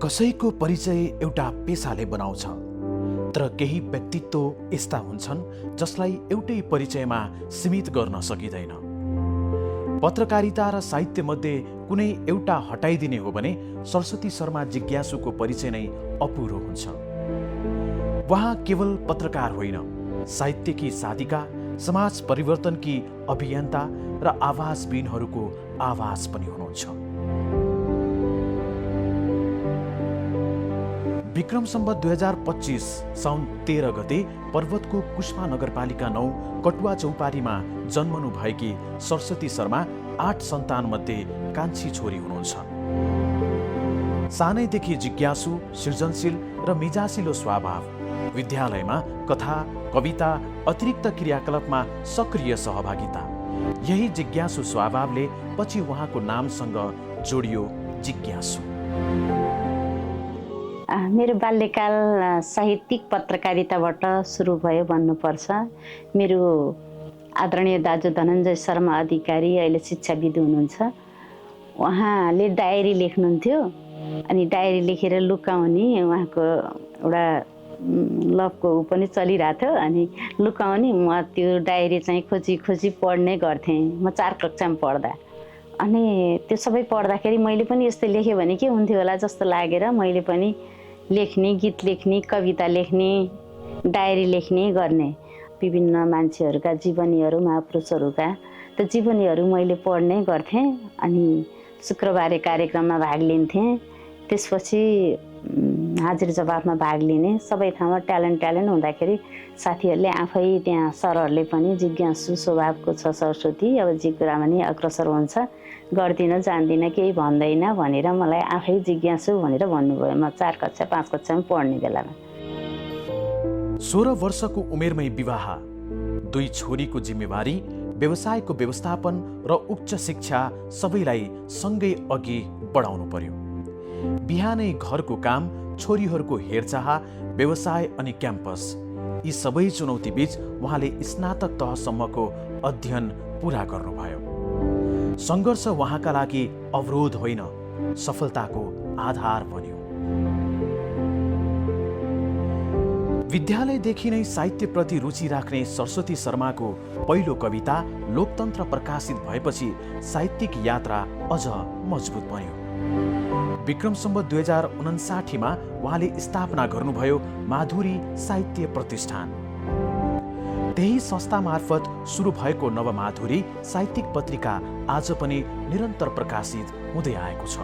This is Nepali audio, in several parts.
कसैको परिचय एउटा पेसाले बनाउँछ, तर केही व्यक्तित्व यस्ता हुन्छन् जसलाई एउटै परिचयमा सीमित गर्न सकिँदैन। पत्रकारिता र साहित्य मध्ये कुनै एउटा हटाइदिने हो भने सरस्वती शर्मा जिज्ञासुको परिचय नै अपुरो हुन्छ। उहाँ केवल पत्रकार होइन, साहित्यकी साधिका, समाज परिवर्तनकी अभियन्ता र आवाजविहीनहरूको आवाज पनि हुनुहुन्छ। विक्रम सम्वत 2025 साउन 13 गते पर्वतको कुष्मा नगरपालिका 9 कटुवा चौपारीमा जन्मनु भएकी सरस्वती शर्मा 8 सन्तान मध्ये कान्छी छोरी हुनुहुन्छ। सानैदेखि जिज्ञासु, सृजनशील र मिजासिलो स्वभाव, विद्यालयमा कथा, कविता, अतिरिक्त क्रियाकलापमा सक्रिय सहभागिता, यही जिज्ञासु स्वभावले पछि उहाँको नामसँग जोडियो जिज्ञासु। मेरो बाल्यकाल साहित्यिक पत्रकारिताबाट सुरु भयो भन्नुपर्छ। मेरो आदरणीय दाजु धनञ्जय शर्मा अधिकारी अहिले शिक्षाविद हुनुहुन्छ। उहाँले डायरी लेख्नुहुन्थ्यो, अनि डायरी लेखेर लुकाउने उहाँको एउटा लभको पनि चलिरहेको थियो। अनि लुकाउने म त्यो डायरी चाहिँ खोजी खोजी पढ्ने गर्थेँ। म 4 कक्षामा पढ्दा, अनि त्यो सबै पढ्दाखेरि मैले पनि यस्तो लेखेँ भने के हुन्थ्यो होला जस्तो लागेर मैले पनि लेख्ने, गीत लेख्ने, कविता लेख्ने, डायरी लेख्ने गर्ने। विभिन्न मान्छेहरूका जीवनीहरू, महापुरुषहरूका त्यो जीवनीहरू मैले पढ्ने गर्थेँ। अनि शुक्रबारे कार्यक्रममा भाग लिन्थेँ। त्यसपछि हाजिर जवाफमा भाग लिने। सबै ठाउँमा ट्यालेन्ट हुँदाखेरि साथीहरूले आफै त्यहाँ सरहरूले पनि जिज्ञासु स्वभावको छ सरस्वती, अब जे कुरा पनि अग्रसर हुन्छ, गर्दिन जान्दिन, केही भन्दैन भनेर मलाई आफै जिज्ञासु भनेर भन्नुभयो। म 4 कक्षा 5 कक्षामा पढ्ने बेलामा। 16 वर्षको उमेरमै विवाह, 2 छोरीको जिम्मेवारी, व्यवसायको व्यवस्थापन र उच्च शिक्षा सबैलाई सँगै अघि बढाउनु पर्यो। बिहानै घरको काम, छोरीहरूको हेरचाह, व्यवसाय अनि क्याम्पस, यी सबै चुनौती बीच उहाँले स्नातक तहसम्मको अध्ययन पूरा गर्नुभयो। सङ्घर्ष उहाँका लागि अवरोध होइन, सफलताको आधार बन्यो। विद्यालयदेखि नै साहित्यप्रति रुचि राख्ने सरस्वती शर्माको पहिलो कविता लोकतन्त्र प्रकाशित भएपछि साहित्यिक यात्रा अझ मजबुत बन्यो। विक्रम सम्वत 2059 मा उहाँले स्थापना गर्नुभयो माधुरी साहित्य प्रतिष्ठान। त्यही संस्था मार्फत सुरु भएको नवमाधुरी साहित्यिक पत्रिका आज पनि निरन्तर प्रकाशित हुँदै आएको छ।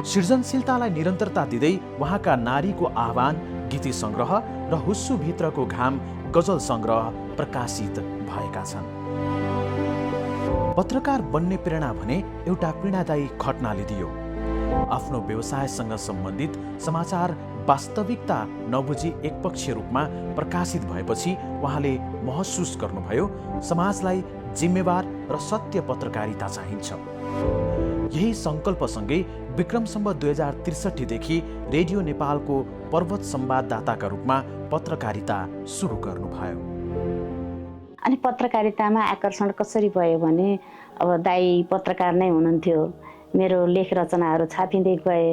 सृजनशीलतालाई निरन्तरता दिँदै उहाँका नारीको आह्वान, गीति सङ्ग्रह र हुस्सु भित्रको घाम गजल सङ्ग्रह प्रकाशित भएका छन्। पत्रकार बन्ने प्रेरणा भने एउटा पीडादायी घटनाले दियो। आफ्नो व्यवसायसँग सम्बन्धित समाचार वास्तविकता नबुझी एकपक्षीय रूपमा प्रकाशित भएपछि उहाँले महसुस गर्नुभयो समाजलाई जिम्मेवार र सत्य पत्रकारिता चाहिन्छ। यही सङ्कल्पसँगै विक्रम सम्वत 2063 देखि रेडियो नेपालको पर्वत संवाददाताका रूपमा पत्रकारिता सुरु गर्नुभयो। अनि पत्रकारितामा आकर्षण कसरी भयो भने अब दाइ पत्रकार नै हुनुहुन्थ्यो, मेरो लेख रचनाहरू छापिँदै गए।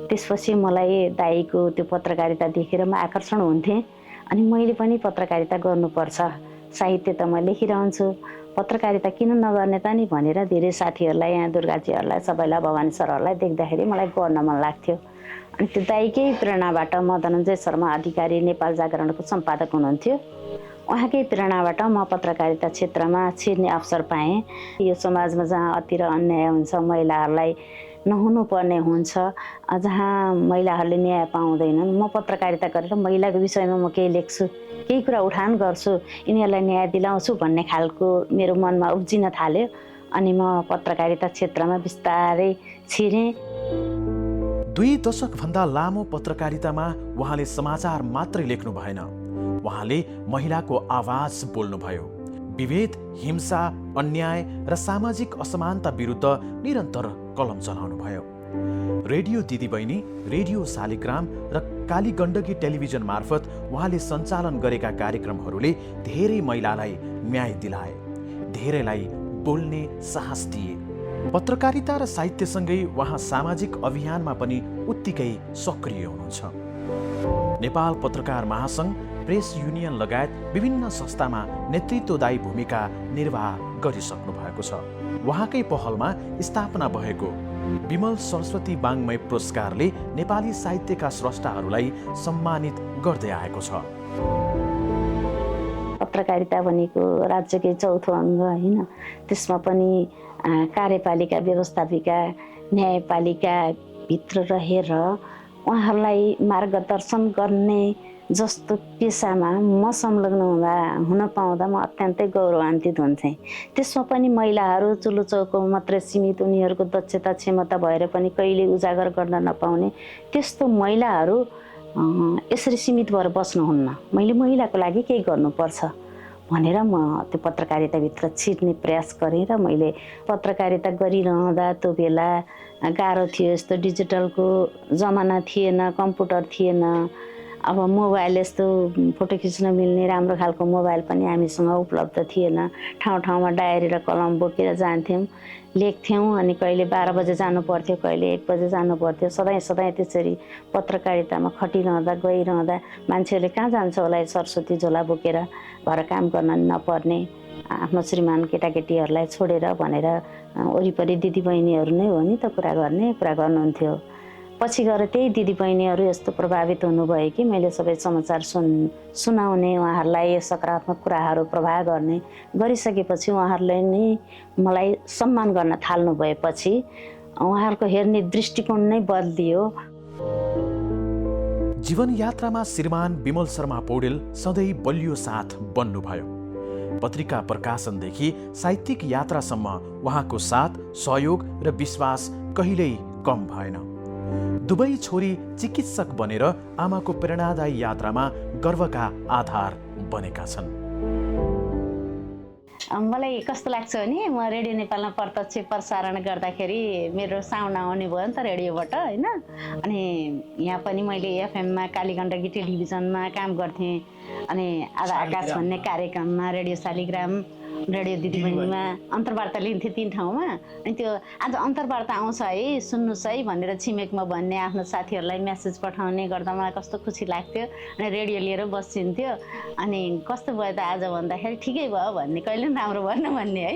त्यसपछि मलाई दाइको त्यो पत्रकारिता देखेर म आकर्षण हुन्थेँ। अनि मैले पनि पत्रकारिता गर्नुपर्छ, साहित्य त म लेखिरहन्छु, पत्रकारिता किन नगर्ने त नि भनेर धेरै साथीहरूलाई, यहाँ दुर्गाजीहरूलाई, सबैलाई, भवानी सरहरूलाई देख्दाखेरि मलाई गर्न मन लाग्थ्यो। अनि त्यो दाइकै प्रेरणाबाट म धनञ्जय शर्मा अधिकारी नेपाल जागरणको सम्पादक हुनुहुन्थ्यो। उहाँकै प्रेरणाबाट म पत्रकारिता क्षेत्रमा छिर्ने अवसर पाएँ। यो समाजमा जहाँ अति र अन्याय हुन्छ, महिलाहरूलाई नहुनुपर्ने हुन्छ, जहाँ महिलाहरूले न्याय पाउँदैनन्, म पत्रकारिता गरेर महिलाको विषयमा म केही लेख्छु, केही कुरा उठान गर्छु, यिनीहरूलाई न्याय दिलाउँछु भन्ने खालको मेरो मनमा उब्जिन थाल्यो। अनि म पत्रकारिता क्षेत्रमा बिस्तारै छिरेँ। 2 दशकभन्दा लामो पत्रकारितामा उहाँले समाचार मात्रै लेख्नु भएन, उहाँले महिलाको आवाज बोल्नुभयो। विभेद, हिंसा, अन्याय र सामाजिक असमानता विरुद्ध निरन्तर कलम चलाउनुभयो। रेडियो दिदीबहिनी, रेडियो शालिग्राम र कालीगण्डकी टेलिभिजन मार्फत उहाँले सञ्चालन गरेका कार्यक्रमहरूले धेरै महिलालाई न्याय दिलाए, धेरैलाई बोल्ने साहस दिए। पत्रकारिता र साहित्यसँगै उहाँ सामाजिक अभियानमा पनि उत्तिकै सक्रिय हुनुहुन्छ। नेपाल पत्रकार महासङ्घ, प्रेस युनियन लगायत विभिन्न संस्थामा नेतृत्वदायी भूमिका निर्वाह गरिसक्नु भएको छ। उहाँकै पहलमा स्थापना भएको विमल सरस्वती वाङ्मय पुरस्कारले नेपाली साहित्यका स्रष्टाहरूलाई सम्मानित गर्दै आएको छ। पत्रकारिता भनेको राज्यकै चौथो अङ्ग होइन, त्यसमा पनि कार्यपालिका, व्यवस्थापिका, न्यायपालिका भित्र रहेर उहाँहरूलाई मार्गदर्शन गर्ने जस्तो पेसामा म संलग्न हुन पाउँदा म अत्यन्तै गौरवान्वित हुन्थेँ। त्यसमा पनि महिलाहरू चुलो चौको मात्रै सीमित, उनीहरूको दक्षता क्षमता भएर पनि कहिले उजागर गर्न नपाउने त्यस्तो महिलाहरू यसरी सीमित भएर बस्नुहुन्न। मैले महिलाको लागि केही गर्नुपर्छ भनेर म त्यो पत्रकारिताभित्र छिर्ने प्रयास गरेँ र मैले पत्रकारिता गरिरहँदा त्यो बेला गाह्रो थियो, यस्तो डिजिटलको जमाना थिएन, कम्प्युटर थिएन, अब मोबाइल यस्तो फोटो खिच्न मिल्ने राम्रो खालको मोबाइल पनि हामीसँग उपलब्ध थिएन। ठाउँ ठाउँमा डायरी र कलम बोकेर जान्थ्यौँ, लेख्थ्यौँ, अनि कहिले 12 बजे जानु पर्थ्यो, कहिले 1 बजे जानु पर्थ्यो। सधैँ त्यसरी पत्रकारितामा खटिरहँदा गइरहँदा मान्छेहरूले कहाँ जान्छ होला सरस्वती झोला बोकेर, घर काम गर्न नपर्ने, आफ्नो श्रीमान केटाकेटीहरूलाई छोडेर भनेर वरिपरि दिदीबहिनीहरू नै हो नि त कुरा गर्नुहुन्थ्यो। पछि गएर त्यही दिदीबहिनीहरू यस्तो प्रभावित हुनुभयो कि मैले सबै समाचार सुनाउने, उहाँहरूलाई सकारात्मक कुराहरू प्रभाव गर्ने गरिसकेपछि उहाँहरूले नै मलाई सम्मान गर्न थाल्नु भएपछि उहाँहरूको हेर्ने दृष्टिकोण नै बदलियो। जीवन यात्रामा श्रीमान विमल शर्मा पौडेल सधैँ बलियो साथ बन्नुभयो। पत्रिका प्रकाशनदेखि साहित्यिक यात्रासम्म उहाँको साथ, सहयोग र विश्वास कहिल्यै कम भएन। दुवै छोरी चिकित्सक बनेर आमाको प्रेरणादायी यात्रामा गर्वका आधार बनेका छन्। मलाई कस्तो लाग्छ भने म रेडियो नेपालमा प्रत्यक्ष प्रसारण गर्दाखेरि मेरो साउन्ड आउने भयो नि त रेडियोबाट होइन। अनि यहाँ पनि मैले एफएममा कालीगण्डकी टेलिभिजनमा काम गर्थेँ, अनि आधा आकाश भन्ने कार्यक्रममा, रेडियो शालिग्राम, रेडियो दिदीबहिनीमा अन्तर्वार्ता लिन्थेँ 3 ठाउँमा। अनि त्यो आज अन्तर्वार्ता आउँछ है, सुन्नुहोस् है भनेर छिमेकमा भन्ने, आफ्नो साथीहरूलाई मेसेज पठाउने गर्दा मलाई कस्तो खुसी लाग्थ्यो। अनि रेडियो लिएर बसिन्थ्यो, अनि कस्तो भयो त आज भन्दाखेरि ठिकै भयो भन्ने, कहिले पनि राम्रो भएन भन्ने है।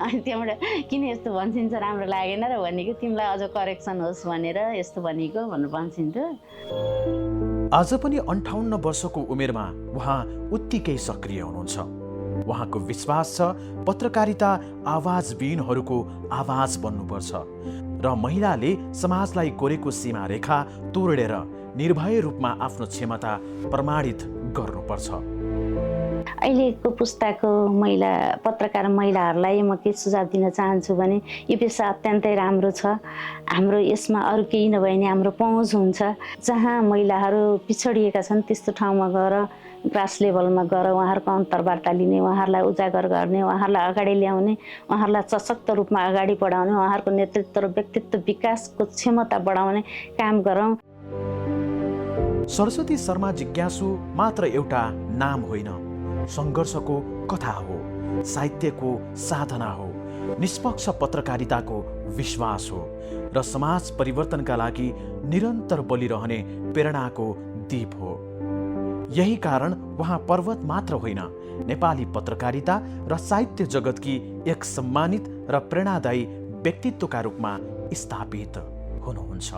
अनि त्यहाँबाट किन यस्तो भन्छिन्छ, राम्रो लागेन र भनेको, तिमीलाई अझ करेक्सन होस् भनेर यस्तो भनेको भनेर भन्छिन्थ्यो। आज पनि 58 वर्षको उमेरमा उहाँ उत्तिकै सक्रिय हुनुहुन्छ। उहाँको विश्वास छ पत्रकारिता आवाजविहीनहरूको आवाज बन्नुपर्छ र महिलाले समाजलाई कोरेको सीमा रेखा तोडेर निर्भय रूपमा आफ्नो क्षमता प्रमाणित गर्नुपर्छ। अहिलेको पुस्ताको पत्रकार महिलाहरूलाई म के सुझाव दिन चाहन्छु भने यो पेसा अत्यन्तै राम्रो छ। हाम्रो यसमा अरू केही नभए नि हाम्रो पहुँच हुन्छ। जहाँ महिलाहरू पिछडिएका छन् त्यस्तो ठाउँमा गएर, ग्रास लेभलमा गएर उहाँहरूको अन्तर्वार्ता लिने, उहाँहरूलाई उजागर गर्ने, उहाँहरूलाई अगाडि ल्याउने, उहाँहरूलाई सशक्त रूपमा अगाडि बढाउने, उहाँहरूको नेतृत्व र व्यक्तित्व विकासको क्षमता बढाउने काम गरौँ। सरस्वती शर्मा जिज्ञासु मात्र एउटा नाम होइन, सङ्घर्षको कथा हो, साहित्यको साधना हो, निष्पक्ष पत्रकारिताको विश्वास हो र समाज परिवर्तनका लागि निरन्तर बलिरहने प्रेरणाको दीप हो। यही कारण उहाँ पर्वत मात्र होइन, नेपाली पत्रकारिता र साहित्य जगतकी एक सम्मानित र प्रेरणादायी व्यक्तित्वका रूपमा स्थापित हुनुहुन्छ।